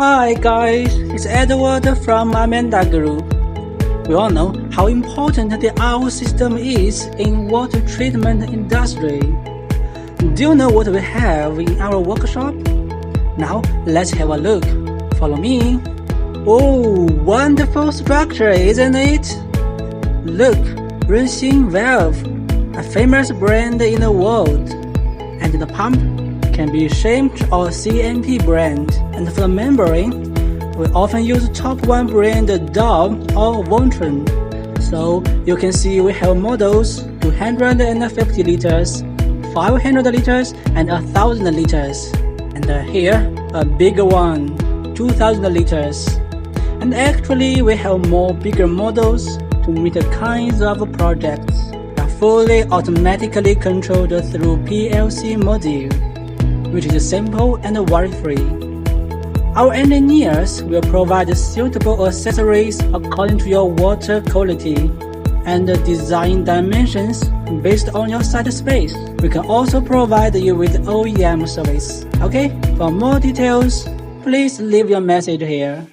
Hi guys, it's Edward from Amanda Group. We all know how important the RO system is in water treatment industry. Do you know what we have in our workshop? Now let's have a look. Follow me. Oh, wonderful structure, isn't it? Look, Renxing Valve, a famous brand in the world. And the pump can be Shimp or CMP brand. And for the membrane, we often use top one brand Dove or Vontran. So you can see we have models 250 liters, 500 liters and 1000 liters. And here, a bigger one, 2000 liters. And actually we have more bigger models to meet the kinds of projects that are fully automatically controlled through PLC module, which is simple and worry-free. Our engineers will provide suitable accessories according to your water quality and design dimensions based on your site space. We can also provide you with OEM service. Okay, for more details, please leave your message here.